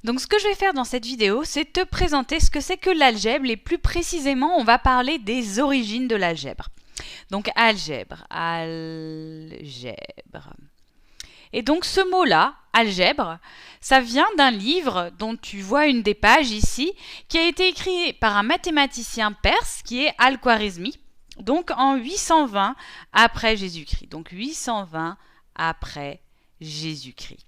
Donc ce que je vais faire dans cette vidéo, c'est te présenter ce que c'est que l'algèbre et plus précisément, on va parler des origines de l'algèbre. Donc algèbre. Et donc ce mot-là, algèbre, ça vient d'un livre dont tu vois une des pages ici, qui a été écrit par un mathématicien perse qui est Al-Khwarizmi, donc en 820 après Jésus-Christ. Donc 820 après Jésus-Christ.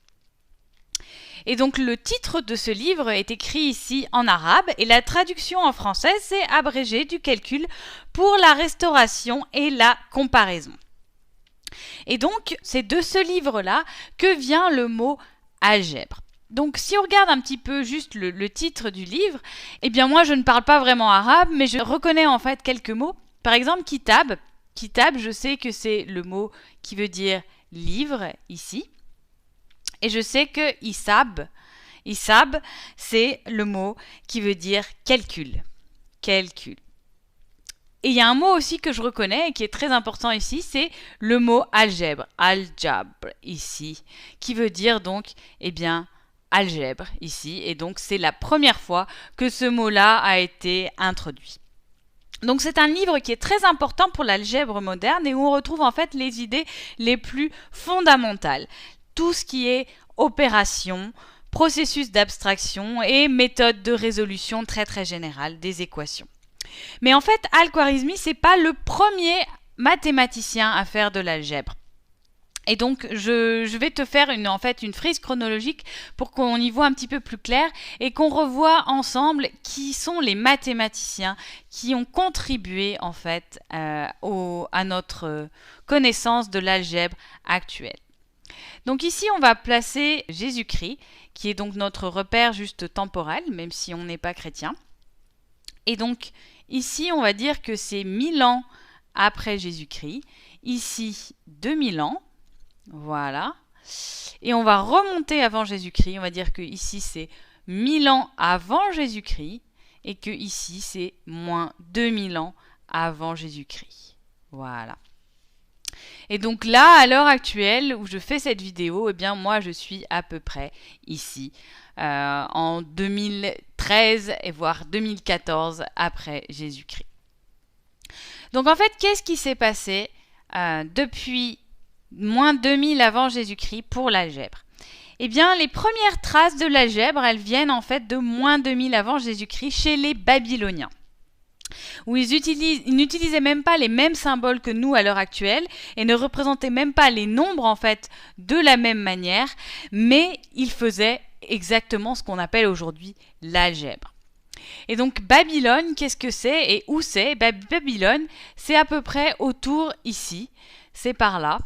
Et donc le titre de ce livre est écrit ici en arabe et la traduction en français c'est abrégé du calcul pour la restauration et la comparaison. Et donc c'est de ce livre-là que vient le mot algèbre. Donc si on regarde un petit peu juste le titre du livre, eh bien moi je ne parle pas vraiment arabe mais je reconnais en fait quelques mots. Par exemple kitab, kitab je sais que c'est le mot qui veut dire livre ici. Et je sais que Isab, c'est le mot qui veut dire calcul. Calcul. Et il y a un mot aussi que je reconnais et qui est très important ici, c'est le mot algèbre. Aljabre, ici, qui veut dire donc, eh bien, algèbre, ici. Et donc, c'est la première fois que ce mot-là a été introduit. Donc c'est un livre qui est très important pour l'algèbre moderne et où on retrouve en fait les idées les plus fondamentales. Tout ce qui est opération, processus d'abstraction et méthode de résolution très très générale des équations. Mais en fait, Al-Khwarizmi, c'est pas le premier mathématicien à faire de l'algèbre. Et donc, je vais te faire une frise chronologique pour qu'on y voit un petit peu plus clair et qu'on revoie ensemble qui sont les mathématiciens qui ont contribué en fait à notre connaissance de l'algèbre actuelle. Donc ici, on va placer Jésus-Christ, qui est donc notre repère juste temporel, même si on n'est pas chrétien. Et donc ici, on va dire que c'est 1000 ans après Jésus-Christ. Ici, 2000 ans. Voilà. Et on va remonter avant Jésus-Christ. On va dire que ici, c'est 1000 ans avant Jésus-Christ. Et que ici, c'est moins 2000 ans avant Jésus-Christ. Voilà. Et donc là, à l'heure actuelle où je fais cette vidéo, eh bien moi je suis à peu près ici, en 2013 et voire 2014 après Jésus-Christ. Donc en fait, qu'est-ce qui s'est passé depuis moins 2000 avant Jésus-Christ pour l'algèbre? Eh bien, les premières traces de l'algèbre, elles viennent en fait de moins 2000 avant Jésus-Christ chez les Babyloniens, où ils n'utilisaient même pas les mêmes symboles que nous à l'heure actuelle et ne représentaient même pas les nombres en fait de la même manière, mais ils faisaient exactement ce qu'on appelle aujourd'hui l'algèbre. Et donc Babylone, qu'est-ce que c'est et où c'est? Babylone, c'est à peu près autour ici, c'est par là.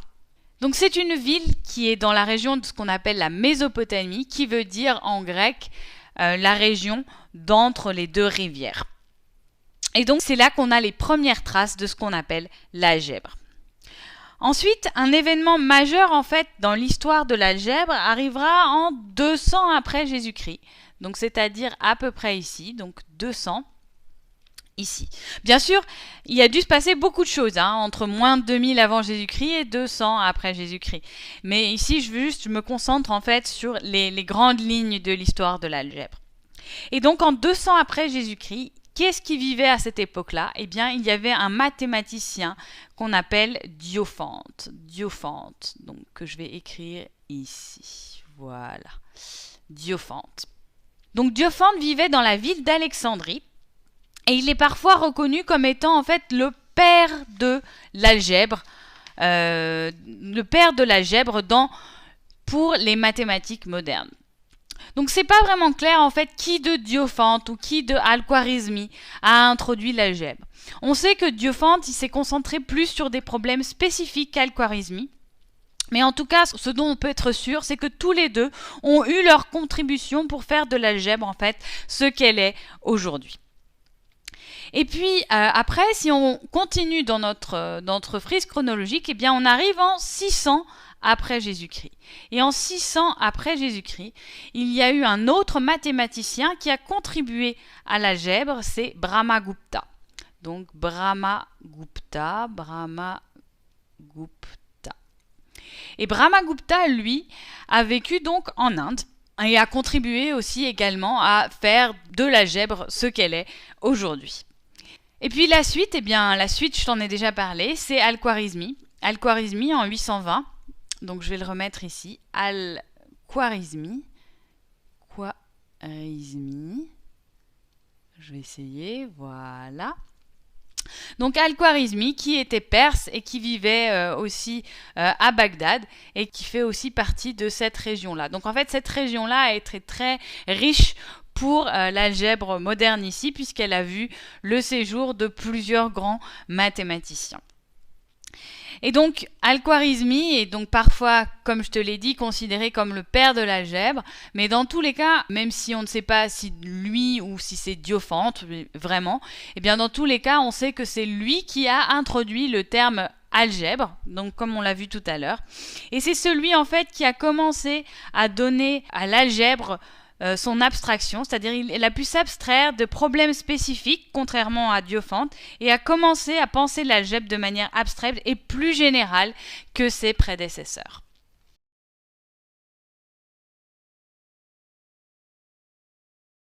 Donc c'est une ville qui est dans la région de ce qu'on appelle la Mésopotamie, qui veut dire en grec la région d'entre les deux rivières. Et donc c'est là qu'on a les premières traces de ce qu'on appelle l'algèbre. Ensuite, un événement majeur en fait dans l'histoire de l'algèbre arrivera en 200 après Jésus-Christ. Donc c'est-à-dire à peu près ici, donc 200 ici. Bien sûr, il a dû se passer beaucoup de choses entre moins 2000 avant Jésus-Christ et 200 après Jésus-Christ. Mais ici, je me concentre en fait sur les grandes lignes de l'histoire de l'algèbre. Et donc en 200 après Jésus-Christ, qu'est-ce qui vivait à cette époque-là? Eh bien, il y avait un mathématicien qu'on appelle Diophante. Diophante, donc que je vais écrire ici. Voilà. Diophante. Donc Diophante vivait dans la ville d'Alexandrie et il est parfois reconnu comme étant en fait le père de l'algèbre. Le père de l'algèbre pour les mathématiques modernes. Donc c'est pas vraiment clair en fait qui de Diophante ou qui de Al-Khwarizmi a introduit l'algèbre. On sait que Diophante il s'est concentré plus sur des problèmes spécifiques qu'Al-Khwarizmi. Mais en tout cas, ce dont on peut être sûr, c'est que tous les deux ont eu leur contribution pour faire de l'algèbre en fait ce qu'elle est aujourd'hui. Et puis après, si on continue dans notre frise chronologique, eh bien on arrive en 600 après Jésus-Christ. Et en 600 après Jésus-Christ, il y a eu un autre mathématicien qui a contribué à l'algèbre, c'est Brahmagupta. Donc Brahmagupta. Et Brahmagupta, lui, a vécu donc en Inde. et a contribué aussi également à faire de l'algèbre ce qu'elle est aujourd'hui. Et puis la suite, la suite, je t'en ai déjà parlé, c'est Al-Khwarizmi. Al-Khwarizmi en 820, donc je vais le remettre ici, Al-Khwarizmi, je vais essayer, voilà. Donc Al-Khwarizmi qui était perse et qui vivait aussi à Bagdad et qui fait aussi partie de cette région-là. Donc en fait cette région-là est très très riche pour l'algèbre moderne ici puisqu'elle a vu le séjour de plusieurs grands mathématiciens. Et donc, Al-Khwarizmi est donc parfois, comme je te l'ai dit, considéré comme le père de l'algèbre, mais dans tous les cas, même si on ne sait pas si lui ou si c'est Diophante, vraiment, dans tous les cas, on sait que c'est lui qui a introduit le terme algèbre, donc comme on l'a vu tout à l'heure. Et c'est celui, en fait, qui a commencé à donner à l'algèbre son abstraction, c'est-à-dire il a pu s'abstraire de problèmes spécifiques, contrairement à Diophante, et a commencé à penser l'algèbre de manière abstraite et plus générale que ses prédécesseurs.